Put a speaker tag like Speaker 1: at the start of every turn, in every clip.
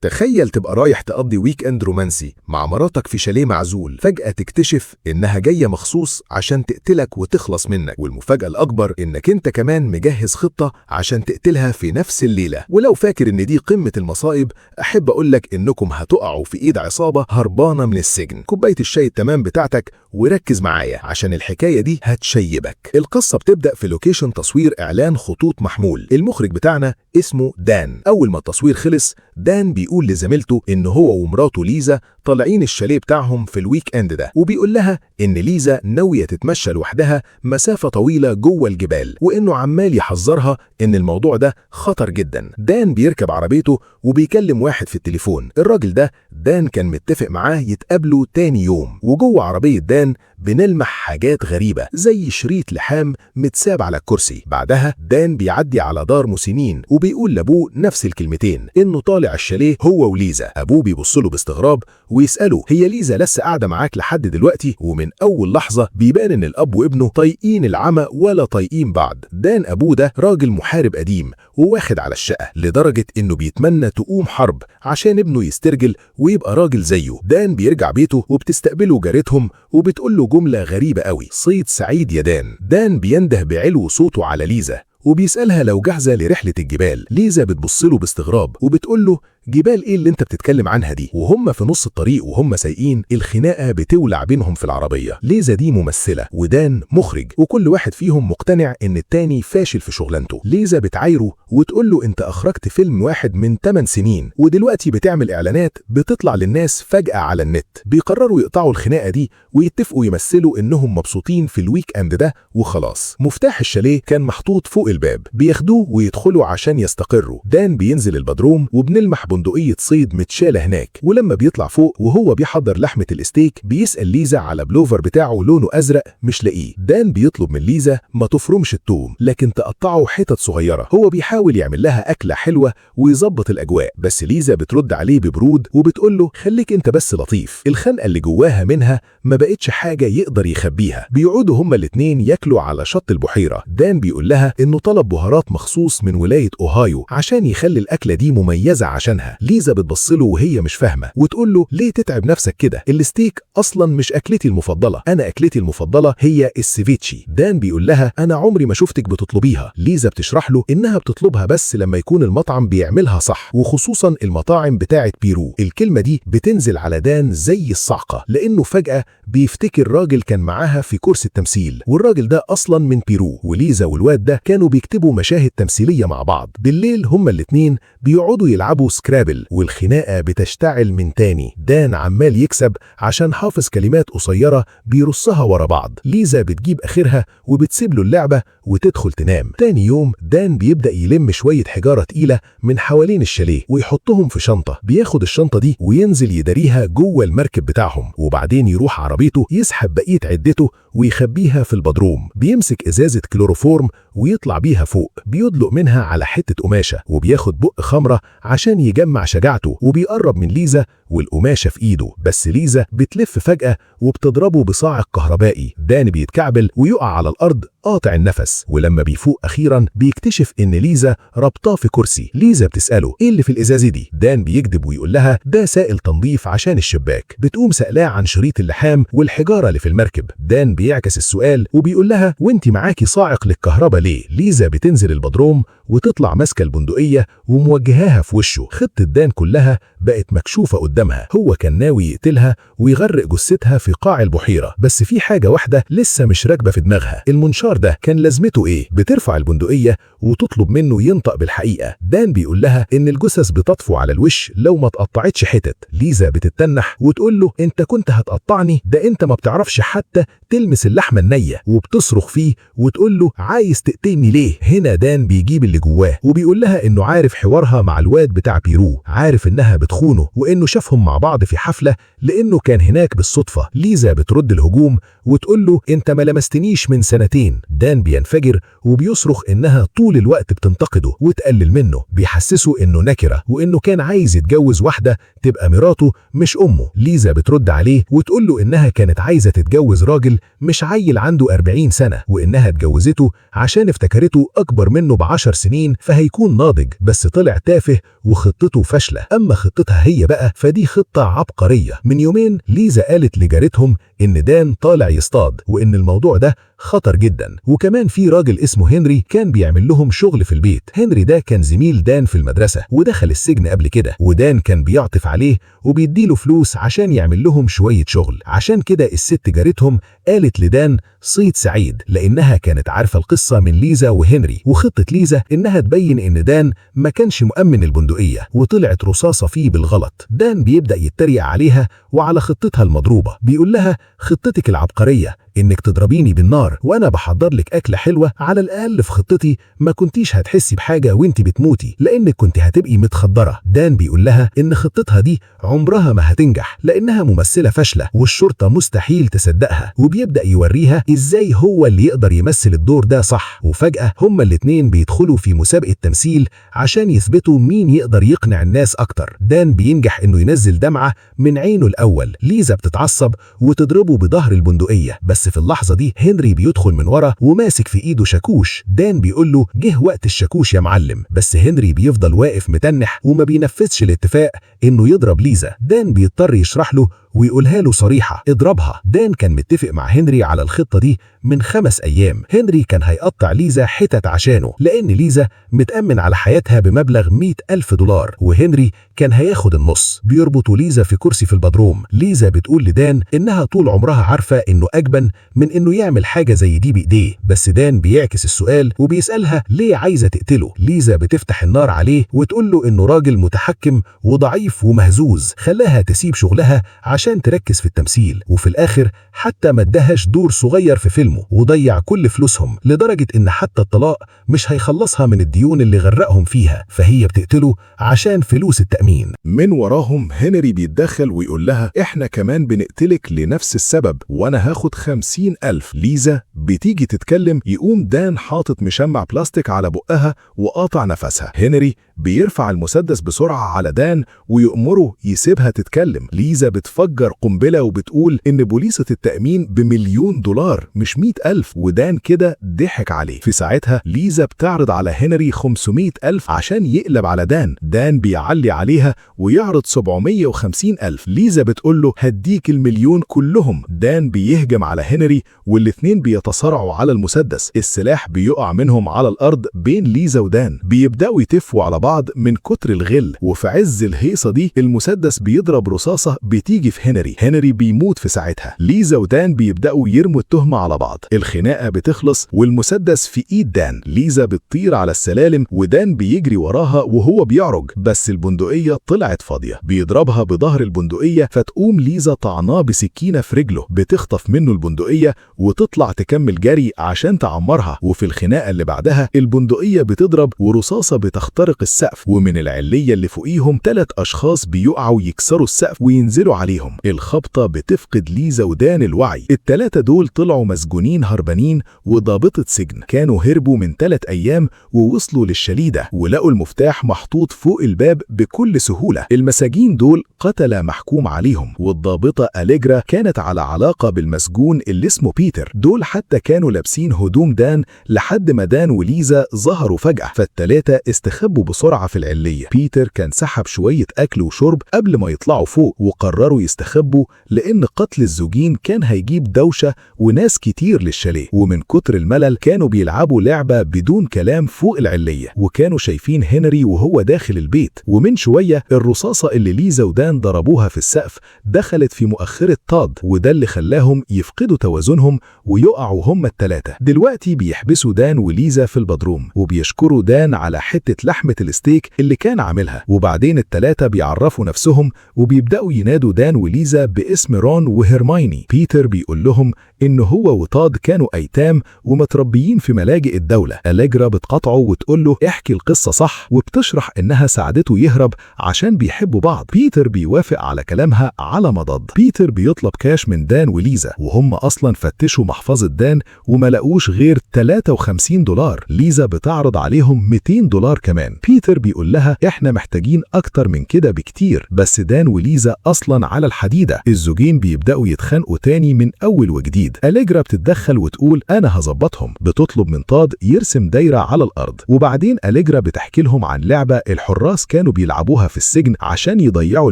Speaker 1: تخيل تبقى رايح تقضي ويك اند رومانسي مع مراتك في شاليه معزول، فجأة تكتشف إنها جاية مخصوص عشان تقتلك وتخلص منك، والمفاجأة الأكبر إنك أنت كمان مجهز خطة عشان تقتلها في نفس الليلة. ولو فاكر إن دي قمة المصائب، أحب أقولك إنكم هتقعوا في إيد عصابة هربانة من السجن. كوباية الشاي التمام بتاعتك وركز معايا عشان الحكاية دي هتشيبك. القصة بتبدأ في لوكيشن تصوير إعلان خطوط محمول. المخرج بتاعنا اسمه دان. أول ما التصوير خلص، دان بيقول لزميلته إن هو ومراته ليزا طالعين الشاليه بتاعهم في الويك اند ده، وبيقول لها إن ليزا ناوية تتمشى لوحدها مسافة طويلة جوه الجبال، وإنه عمال يحذرها إن الموضوع ده خطر جدا. دان بيركب عربيته وبيكلم واحد في التليفون. الراجل ده دان كان متفق معاه يتقابلوا تاني يوم، وجوه عربية دان بنلمح حاجات غريبة زي شريط لحام متساب على الكرسي. بعدها دان بيعدي على دار مسنين وبيقول لأبوه نفس الكلمتين، إنه طالع الشاليه هو وليزا. أبوه بيبصله باستغراب ويسأله هي ليزا لسه قاعدة معاك لحد دلوقتي؟ ومن أول لحظة بيبان إن الأب وابنه طايقين العمى ولا طايقين بعض. دان أبوه ده راجل محارب قديم وواخد على الشقة، لدرجة إنه بيتمنى تقوم حرب عشان ابنه يسترجل ويبقى راجل زيه. دان بيرجع بيته وبتستقبله جارتهم وبتقول له جملة غريبة قوي: صيد سعيد يا دان. دان بينده بعلو صوته على ليزا وبيسألها لو جاهزة لرحلة الجبال. ليزا بتبصله باستغراب وبتقول له جبال ايه اللي انت بتتكلم عنها دي؟ وهم في نص الطريق وهم سايقين الخناقة بتولع بينهم في العربية. ليزا دي ممثلة ودان مخرج، وكل واحد فيهم مقتنع ان التاني فاشل في شغلانته. ليزا بتعايره وتقول له انت اخرجت فيلم واحد من 8 سنين ودلوقتي بتعمل اعلانات بتطلع للناس فجأة على النت. بيقرروا يقطعوا الخناقة دي ويتفقوا يمثلوا انهم مبسوطين في الويك اند ده وخلاص. مفتاح الشاليه كان محطوط فوق الباب، بياخدوه ويدخلوا عشان يستقروا. دان بينزل البدروم وبنلمح بندقية صيد متشالة هناك، ولما بيطلع فوق وهو بيحضر لحمة الاستيك بيسأل ليزا على بلوفر بتاعه لونه أزرق مش لاقيه. دان بيطلب من ليزا ما تفرمش التوم لكن تقطعه حتت صغيرة. هو بيحاول يعمل لها أكلة حلوة ويظبط الأجواء، بس ليزا بترد عليه ببرود وبتقول له خليك انت بس لطيف. الخنقة اللي جواها منها ما بقتش حاجة يقدر يخبيها. بيقعدوا هما الاتنين ياكلوا على شط البحيرة. دان بيقول لها انه طلب بهارات مخصوص من ولاية أوهايو عشان يخلي الأكلة دي مميزة عشانها. ليزا بتبصله وهي مش فاهمة وتقول له ليه تتعب نفسك كده؟ الستيك أصلا مش أكلتي المفضلة، أنا أكلتي المفضلة هي السيفيتشي. دان بيقول لها أنا عمري ما شفتك بتطلبيها. ليزا بتشرح له إنها بتطلبها بس لما يكون المطعم بيعملها صح، وخصوصا المطاعم بتاعت بيرو. الكلمة دي بتنزل على دان زي الصعقة، لأنه فجأة بيفتكر راجل كان معاها في كورس التمثيل، والراجل ده أصلا من بيرو، وليزا والواد ده كانوا بيكتبوا مشاهد تمثيلية مع بعض. بالليل هما الاتنين بيقعدوا يلعبوا سكرابل والخناقة بتشتعل من تاني. دان عمال يكسب عشان حافظ كلمات قصيرة بيرصها ورا بعض. ليزا بتجيب آخرها وبتسيب له اللعبة وتدخل تنام. تاني يوم دان بيبدأ يلم شوية حجارة تقيلة من حوالين الشاليه ويحطهم في شنطة. بياخد الشنطة دي وينزل يداريها جوه المركب بتاعهم، وبعدين يروح عربيته يسحب بقية عدته ويخبيها في البدروم. بيمسك إزازة كلوروفورم ويطلع بيها فوق، بيدلق منها على حتة قماشة وبياخد بق خمرة عشان يجمع شجاعته، وبيقرب من ليزا والقماشة في ايده. بس ليزا بتلف فجأة وبتضربه بصاعق كهربائي. دان بيتكعبل ويقع على الأرض قاطع النفس، ولما بيفوق أخيرا بيكتشف إن ليزا ربطاه في كرسي. ليزا بتسأله إيه اللي في الإزازة دي؟ دان بيكذب ويقول لها ده سائل تنظيف عشان الشباك. بتقوم سألاه عن شريط اللحام والحجارة اللي في المركب. دان بيعكس السؤال وبيقول لها وانتي معاكي صاعق للكهرباء ليه؟ ليزا بتنزل البدروم وتطلع ماسكة البندقية وموجهاها في وشه. خطة دان كلها بقت مكشوفة قدامها. هو كان ناوي يقتلها ويغرق جثتها في قاع البحيرة، بس في حاجة واحدة لسه مش راكبة في دماغها. المنشار ده كان لازمته ايه؟ بترفع البندقية وتطلب منه ينطق بالحقيقة. دان بيقول لها ان الجثث بتطفو على الوش لو ما اتقطعتش حتت. ليزا بتتنح وتقول له انت كنت هتقطعني؟ ده انت ما بتعرفش حتى تلمس اللحمة النية. وبتصرخ فيه وتقول له عايز تقتلني ليه؟ هنا دان بيجيب اللي جواه وبيقول لها انه عارف حوارها مع الواد بتاع بيرو، عارف انها بتخونه وانه شافهم مع بعض في حفلة لانه كان هناك بالصدفة. ليزا بترد الهجوم وتقول له انت ما لمستنيش من سنتين. دان بينفجر وبيصرخ انها طول الوقت بتنتقده وتقلل منه، بيحسسه انه نكرة وانه كان عايز يتجوز واحدة تبقى مراته مش امه. ليزا بترد عليه وتقول له انها كانت عايزة تتجوز راجل مش عيل عنده 40 سنة، وانها اتجوزته عشان افتكرته اكبر منه ب10 سنين فهيكون ناضج، بس طلع تافه وخطته
Speaker 2: خطته فاشلة. أما خطتها هي بقى فدي خطة عبقرية. من يومين ليزا قالت لجارتهم إن دان طالع يصطاد وإن الموضوع ده خطر جدا، وكمان في راجل اسمه هنري كان بيعمل لهم شغل في البيت. هنري ده كان زميل دان في المدرسة ودخل السجن قبل كده، ودان كان بيعطف عليه وبيديله فلوس عشان يعمل لهم شوية شغل. عشان كده الست جارتهم قالت لدان صيد سعيد لأنها كانت عارفة القصة من ليزا وهنري. وخطة ليزا إنها تبين إن دان ما كانش مؤمن البندقية وطلعت رصاصة فيه بالغلط. دان بيبدأ يتريق عليها وعلى خطتها المضروبة، بيقول لها خطتك العبقرية إنك تضربيني بالنار وأنا بحضر لك أكلة حلوة، على الأقل في خطتي ما كنتيش هتحسي بحاجة وانت بتموتي لأنك كنت هتبقي متخدرة. دان بيقول لها إن خطتها دي عمرها ما هتنجح لأنها ممثلة فاشلة والشرطة مستحيل تصدقها، وبيبدأ يوريها إزاي هو اللي يقدر يمثل الدور ده صح. وفجأة هما الاتنين بيدخلوا في مسابقة تمثيل عشان يثبتوا مين يقدر يقنع الناس أكتر. دان بينجح إنه ينزل دمعة من عينه الأول. ليزا بتتعصب وتضربه بظهر البندقية، بس في اللحظة دي هنري بيدخل من ورا وماسك في ايده شاكوش. دان بيقول له جه وقت الشاكوش يا معلم، بس هنري بيفضل واقف متنح وما بينفذش الاتفاق انه يضرب ليزا. دان بيضطر يشرح له ويقولها له صريحة اضربها. دان كان متفق مع هنري على الخطة دي من 5 أيام. هنري كان هيقطع ليزا حتت عشانه لأن ليزا متأمن على حياتها بمبلغ 100,000 دولار وهنري كان هياخد النص. بيربطوا ليزا في كرسي في البدروم. ليزا بتقول لدان إنها طول عمرها عارفة إنه أجبن من إنه يعمل حاجة زي دي بإيديه، بس دان بيعكس السؤال وبيسألها ليه عايزة تقتله. ليزا بتفتح النار عليه وتقول له إنه راجل متحكم وضعيف ومهزوز خلاها تسيب شغلها عشان تركز في التمثيل، وفي الآخر حتى ما ادهاش دور صغير في فيلمه وضيع كل فلوسهم لدرجة إن حتى الطلاق مش هيخلصها من الديون اللي غرقهم فيها، فهي بتقتله عشان فلوس التأمين.
Speaker 1: من وراهم هنري بيتدخل ويقول لها احنا كمان بنقتلك لنفس السبب وانا هاخد 50,000. ليزا بتيجي تتكلم يقوم دان حاطط مشمع بلاستيك على بقها وقاطع نفسها. هنري بيرفع المسدس بسرعة على دان ويأمره يسيبها تتكلم. ليزا بتفجر قنبلة وبتقول إن بوليصة التأمين ب1,000,000 مش 100,000، ودان كده ضحك عليه. في ساعتها ليزا بتعرض على هنري 500,000 عشان يقلب على دان. دان بيعلي عليها ويعرض 750,000. ليزا بتقول له هديك 1,000,000 كلهم. دان بيهجم على هنري والاتنين بيتصارعوا على المسدس. السلاح بيقع منهم على الأرض بين ليزا ودان. بيبدأوا يتفوا على بعض من كتر الغل، وفي عز الهيصة دي المسدس بيضرب رصاصة بتيجي في هنري. هنري بيموت في ساعتها. ليزا ودان بيبدأوا يرموا التهمة على بعض. الخناقة بتخلص والمسدس في ايد دان. ليزا بتطير على السلالم ودان بيجري وراها وهو بيعرج، بس البندقية طلعت فاضية. بيضربها بظهر البندقية فتقوم ليزا طعناه بسكينة في رجله، بتخطف منه البندقية وتطلع تكمل جري عشان تعمرها. وفي الخناقة اللي بعدها البندقية بتضرب ورصاصة بتخترق السقف، ومن العلية اللي فوقيهم 3 أشخاص بيقعوا يكسروا السقف وينزلوا عليهم. الخبطة بتفقد ليزا ودان الوعي. ال3 دول طلعوا مسجونين هربانين وضابطة سجن، كانوا هربوا من 3 أيام ووصلوا للشليدة ولقوا المفتاح محطوط فوق الباب بكل سهولة. المساجين دول قتلة محكوم عليهم، والضابطة أليجرا كانت على علاقة بالمسجون اللي اسمه بيتر. دول حتى كانوا لابسين هدوم دان لحد ما دان وليزا ظهروا فجأة، فال3 استخبوا بسرعة في العلية. بيتر كان سحب شوية أكل وشرب قبل ما يطلعوا فوق، وقرروا يستخبوا لأن قتل الزوجين كان هيجيب دوشة وناس كتير للشاليه، ومن كتر الملل كانوا بيلعبوا لعبة بدون كلام فوق العلية، وكانوا شايفين هنري وهو داخل البيت. ومن شوية الرصاصة اللي ليزا ودان ضربوها في السقف دخلت في مؤخرة تاد، وده اللي خلاهم يفقدوا توازنهم ويقعوا هم ال3. دلوقتي بيحبسوا دان وليزا في البدروم وبيشكروا دان على حتة لحمة الستيك اللي كان عاملها، وبعدين ال3 بيعرفوا نفسهم وبيبدأوا ينادوا دان وليزا باسم رون وهرمايني. بيتر بيقول لهم إن هو وتاد كانوا أيتام ومتربيين في ملاجئ الدولة. أليجرا بتقاطعه وتقول له احكي القصة صح، وبتشرح إنها ساعدته يهرب عشان بيحبوا بعض. بيتر بيوافق على كلامها على مضض. بيتر بيطلب كاش من دان وليزا، وهم أصلا فتشوا محفظة دان وما لقوش غير 53 دولار. ليزا بتعرض عليهم 200 دولار كمان. بيتر بيقول لها احنا محتاجين أكتر من كده بكتير، بس دان وليزا أصلا على
Speaker 2: حديدة. الزوجين بيبدأوا يتخانقوا تاني من أول وجديد. أليجرا بتتدخل وتقول أنا هظبطهم، بتطلب من تاد يرسم دايرة على الأرض. وبعدين أليجرا بتحكي لهم عن لعبة الحراس كانوا بيلعبوها في السجن عشان يضيعوا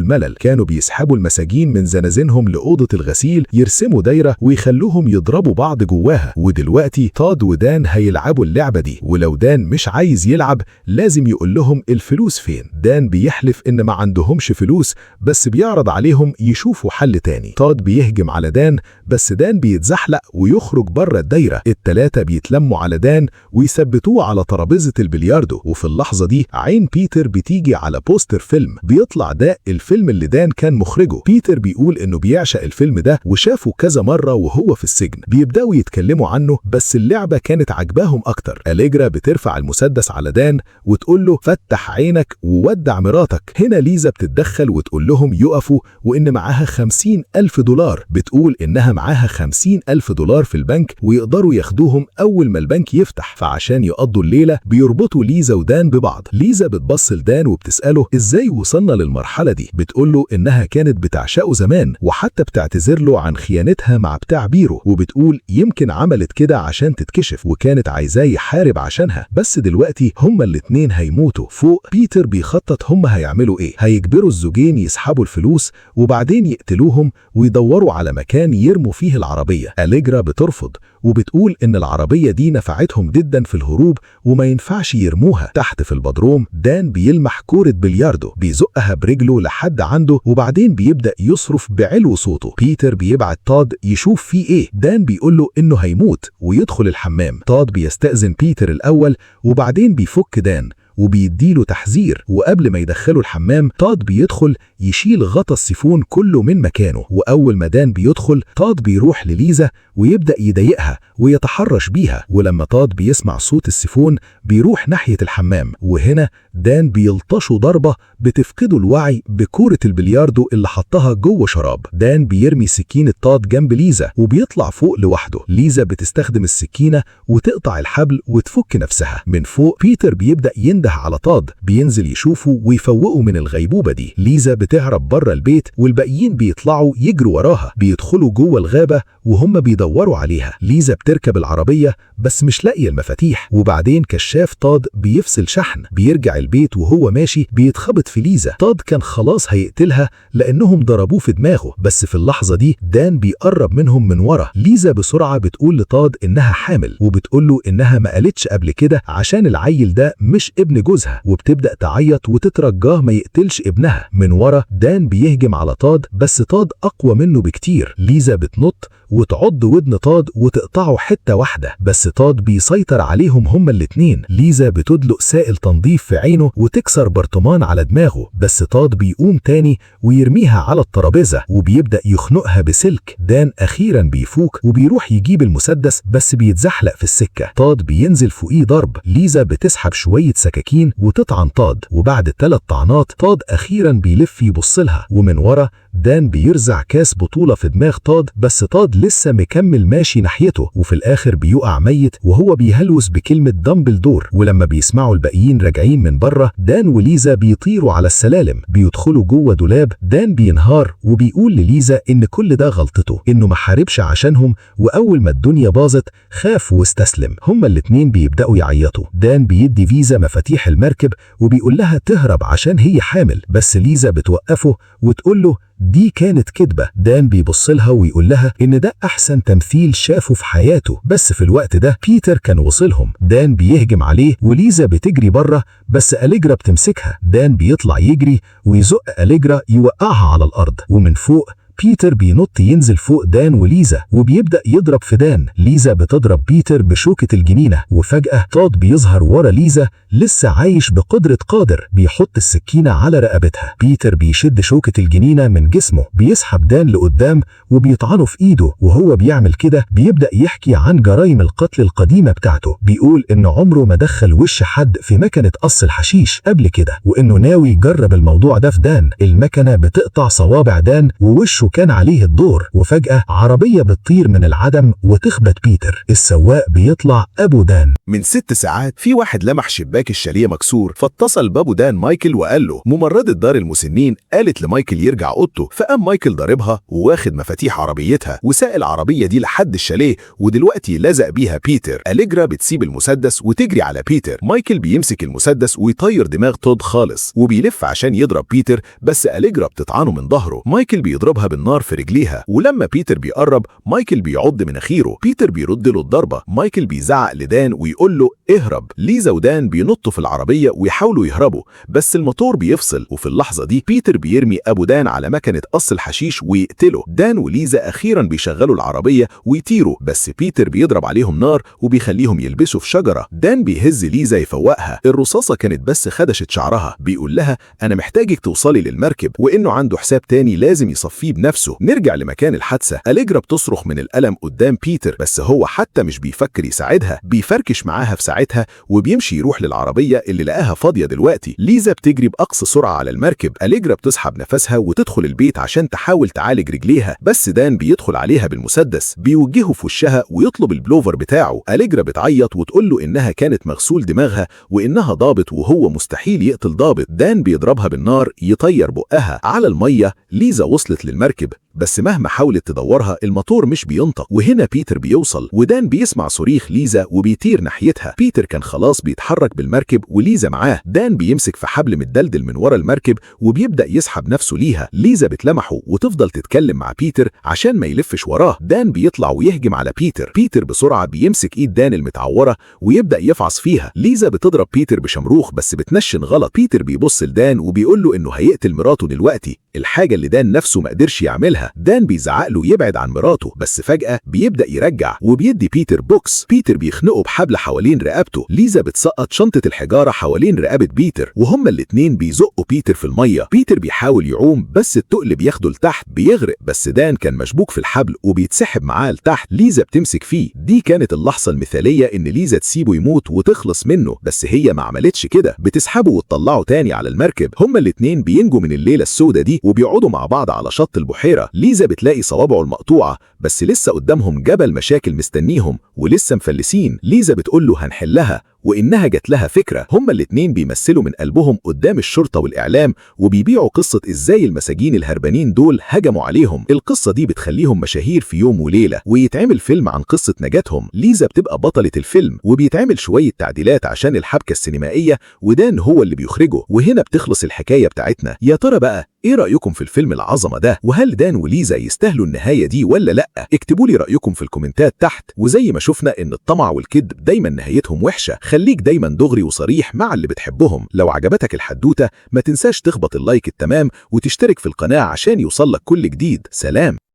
Speaker 2: الملل. كانوا بيسحبوا المساجين من زنازينهم لأوضة الغسيل، يرسموا دايرة ويخلوهم يضربوا بعض جواها. ودلوقتي تاد ودان هيلعبوا اللعبة دي، ولو دان مش عايز يلعب لازم يقول لهم الفلوس فين. دان بيحلف إن ما عندهمش فلوس، بس بيعرض عليهم يشوفوا حل تاني. تاد بيهجم على دان، بس دان بيتزحلق ويخرج بره الدايرة. التلاتة بيتلموا على دان ويثبتوه على ترابيزة البلياردو. وفي اللحظة دي عين بيتر بتيجي على بوستر فيلم، بيطلع ده الفيلم اللي دان كان مخرجه. بيتر بيقول إنه بيعشق الفيلم ده وشافه كذا مرة وهو في السجن. بيبدأوا يتكلموا عنه، بس اللعبة كانت عجباهم أكتر. أليجرا بترفع المسدس على دان وتقول له فتح عينك وودع مراتك. هنا ليزا بتتدخل وتقول لهم يقفوا وإن معاها 50,000 دولار. بتقول إنها معاها 50,000 دولار في البنك ويقدروا ياخدوهم أول ما البنك يفتح، فعشان يقضوا الليلة بيربطوا ليزا ودان ببعض. ليزا بتبص لدان وبتسأله إزاي وصلنا للمرحلة دي. بتقول له إنها كانت بتعشقه زمان، وحتى بتعتذر له عن خيانتها مع بتاع بيرو. وبتقول يمكن عملت كده عشان تتكشف وكانت عايزاه يحارب عشانها، بس دلوقتي هما الاتنين هيموتوا. فوق بيتر بيخطط هما هيعملوا إيه. هيجبروا الزوجين يسحبوا الفلوس وبعدين يقتلوهم ويدوروا على مكان يرموا فيه العربية. أليجرا بترفض وبتقول إن العربية دي نفعتهم جدا في الهروب وما ينفعش يرموها. تحت في البدروم دان بيلمح كورة بلياردو، بيزقها برجله لحد عنده وبعدين بيبدأ يصرف بعلو صوته. بيتر بيبعت تاد يشوف فيه إيه. دان بيقول له إنه هيموت ويدخل الحمام. تاد بيستأذن بيتر الأول وبعدين بيفك دان وبيديله تحذير. وقبل ما يدخله الحمام تاد بيدخل يشيل غطا السيفون كله من مكانه. وأول ما دان بيدخل تاد بيروح لليزا ويبدأ يضايقها ويتحرش بيها. ولما تاد بيسمع صوت السيفون بيروح ناحية الحمام، وهنا دان بيلطشه ضربة بتفقده الوعي بكورة البلياردو اللي حطها جوه شراب. دان بيرمي سكينة تاد جنب ليزا وبيطلع فوق لوحده. ليزا بتستخدم السكينة وتقطع الحبل وتفك نفسها. من فوق بيتر بيبدأ ينده على تاد، بينزل يشوفه ويفوقه من الغيبوبة دي. ليزا بتهرب بره البيت والباقيين بيطلعوا يجروا وراها. بيدخلوا جوه الغابة وهم بيدوروا عليها. ليزا بتركب العربية بس مش لاقية المفاتيح. وبعدين كشاف تاد بيفصل شحن. بيرجع البيت وهو ماشي بيتخبط في ليزا. تاد كان خلاص هيقتلها لأنهم ضربوه في دماغه، بس في اللحظة دي دان بيقرب منهم من ورا. ليزا بسرعة بتقول لتاد إنها حامل وبتقول له إنها ما قالتش قبل كده عشان العيل ده مش ابن جوزها، وبتبدأ تعيط وتترجاه ما يقتلش ابنها. من ورا دان بيهجم على تاد بس تاد أقوى منه بكتير. ليزا بتنط وتعض ودن تاد وتقطعه حتة واحدة، بس تاد بيسيطر عليهم هما الاتنين. ليزا بتدلق سائل تنظيف في عينه وتكسر برطمان على دماغه، بس تاد بيقوم تاني ويرميها على الترابيزة وبيبدأ يخنقها بسلك. دان أخيرا بيفوق وبيروح يجيب المسدس بس بيتزحلق في السكة. تاد بينزل فوقيه ضرب. ليزا بتسحب شوية سكاكين وتطعن تاد، وبعد 3 طعنات تاد أخيرا بيلف يبصلها. ومن ورا دان بيرزع كاس بطولة في دماغ تاد، بس تاد لسه مكمل ماشي ناحيته، وفي الآخر بيقع ميت وهو بيهلوس بكلمة دامبلدور. ولما بيسمعوا الباقيين راجعين من بره دان وليزا بيطيروا على السلالم، بيدخلوا جوه دولاب. دان بينهار وبيقول لليزا إن كل ده غلطته، إنه ما حاربش عشانهم، وأول ما الدنيا باظت خاف واستسلم. هما الاتنين بيبدأوا يعيطوا. دان بيدي فيزا مفاتيح المركب وبيقول لها تهرب عشان هي حامل، بس ليزا بتوقفه وتقول له دي كانت كدبة. دان بيبصلها ويقول لها إن ده أحسن تمثيل شافه في حياته، بس في الوقت ده بيتر كان وصلهم. دان بيهجم عليه وليزا بتجري بره، بس أليجرا بتمسكها. دان بيطلع يجري ويزق أليجرا يوقعها على الأرض، ومن فوق بيتر بينط ينزل فوق دان وليزا وبيبدأ يضرب في دان. ليزا بتضرب بيتر بشوكة الجنينة، وفجأة تاد بيظهر ورا ليزا لسه عايش بقدرة قادر، بيحط السكينة على رقبتها. بيتر بيشد شوكة الجنينة من جسمه، بيسحب دان لقدام وبيطعنه في ايده. وهو بيعمل كده بيبدأ يحكي عن جرائم القتل القديمة بتاعته. بيقول إن عمره ما دخل وش حد في مكنة قص الحشيش قبل كده، وإنه ناوي يجرب الموضوع ده في دان. المكنة بتقطع صوابع دان ووشه الأوتو كان عليه الدور، وفجأة عربية بتطير من العدم وتخبط بيتر. السواق بيطلع أبو دان.
Speaker 1: من 6 ساعات في واحد لمح شباك الشاليه مكسور، فاتصل بابو دان مايكل وقال له ممرضة دار المسنين قالت لمايكل يرجع اوضته، فقام مايكل ضاربها وواخد مفاتيح عربيتها وساق العربية دي لحد الشاليه، ودلوقتي لزق بيها بيتر. أليجرا بتسيب المسدس وتجري على بيتر. مايكل بيمسك المسدس ويطير دماغ تود خالص وبيلف عشان يضرب بيتر، بس أليجرا بتطعنه من ظهره. مايكل بيضربها بالنار في رجليها، ولما بيتر بيقرب مايكل بيعض مناخيره. بيتر بيرد له الضربة. مايكل بيزعق لدان ويقول له اهرب. ليزا ودان بينطوا في العربية ويحاولوا يهربوا، بس الموتور بيفصل، وفي اللحظة دي بيتر بيرمي أبو دان على مكنة قص الحشيش ويقتله. دان وليزا أخيرا بيشغلوا العربية ويطيروا، بس بيتر بيضرب عليهم نار وبيخليهم يلبسوا في شجرة. دان بيهز ليزا يفوقها، الرصاصة كانت بس خدشت شعرها. بيقول لها أنا محتاجك توصلي للمركب، وإنه عنده حساب تاني لازم يصفيه بنفسه. نرجع لمكان الحادثة. أليجرا بتصرخ من الألم قدام بيتر، بس هو حتى مش بيفكر يساعدها، بيفركش معاها في ساعتها وبيمشي يروح للعربية اللي لقاها فاضية دلوقتي. ليزا بتجري بأقصى سرعة على المركب. أليجرا بتسحب نفسها وتدخل البيت عشان تحاول تعالج رجليها، بس دان بيدخل عليها بالمسدس، بيوجهه في وشها ويطلب البلوفر بتاعه. أليجرا بتعيط وتقول له إنها كانت مغسول دماغها وإنها ضابط وهو مستحيل يقتل ضابط. دان بيضربها بالنار يطير بقها على المية. ليزا وصلت للمركب، بس مهما حاولت تدورها الموتور مش بينطق. وهنا بيتر بيوصل، ودان بيسمع صريخ ليزا وبيطير ناحيتها. بيتر كان خلاص بيتحرك بالمركب وليزا معاه. دان بيمسك في حبل متدلدل من ورا المركب وبيبدأ يسحب نفسه ليها. ليزا بتلمحه وتفضل تتكلم مع بيتر عشان ما يلفش وراه. دان بيطلع ويهجم على بيتر. بيتر بسرعة بيمسك ايد دان المتعورة ويبدأ يفعص فيها. ليزا بتضرب بيتر بشمروخ بس بتنشن غلط. بيتر بيبص لدان وبيقول له انه هيقتل مراته دلوقتي، الحاجة اللي دان نفسه ما قدرش يعملها. دان بيزعق له يبعد عن مراته، بس فجأة بيبدأ يرجع وبيدي بيتر بوكس. بيتر بيخنقه بحبل حوالين رقبته. ليزا بتسقط شنطة الحجارة حوالين رقبة بيتر، وهما الاتنين بيزقوا بيتر في المية. بيتر بيحاول يعوم بس التقل بياخده لتحت بيغرق، بس دان كان مشبوك في الحبل وبيتسحب معاه لتحت. ليزا بتمسك فيه. دي كانت اللحظة المثالية ان ليزا تسيبه يموت وتخلص منه، بس هي ما عملتش كده، بتسحبه وتطلعه تاني على المركب. هما الاتنين بينجوا من الليلة السوداء دي وبيقعدوا مع بعض على شط البحيرة. ليزا بتلاقي صوابعه المقطوعة، بس لسه قدامهم جبل مشاكل مستنيهم ولسه مفلسين. ليزا بتقول له هنحلها وإنها جات لها فكرة. هما الاتنين بيمثلوا من قلبهم قدام الشرطة والإعلام وبيبيعوا قصة إزاي المساجين الهربانين دول هجموا عليهم. القصة دي بتخليهم مشاهير في يوم وليلة، ويتعمل فيلم عن قصة نجاتهم. ليزا بتبقى بطلة الفيلم وبيتعمل شوية تعديلات عشان الحبكة السينمائية، ودان هو اللي بيخرجه. وهنا بتخلص الحكاية بتاعتنا. يا ترى بقى ايه رأيكم في الفيلم العظمة ده؟ وهل دان وليزا يستاهلوا النهاية دي ولا لأ؟ اكتبوا لي رأيكم في الكومنتات تحت. وزي ما شفنا ان الطمع والكذب دايما نهايتهم وحشة، خليك دايما دغري وصريح مع اللي بتحبهم. لو عجبتك الحدوتة ما تنساش تخبط اللايك التمام وتشترك في القناة عشان يوصلك كل جديد. سلام.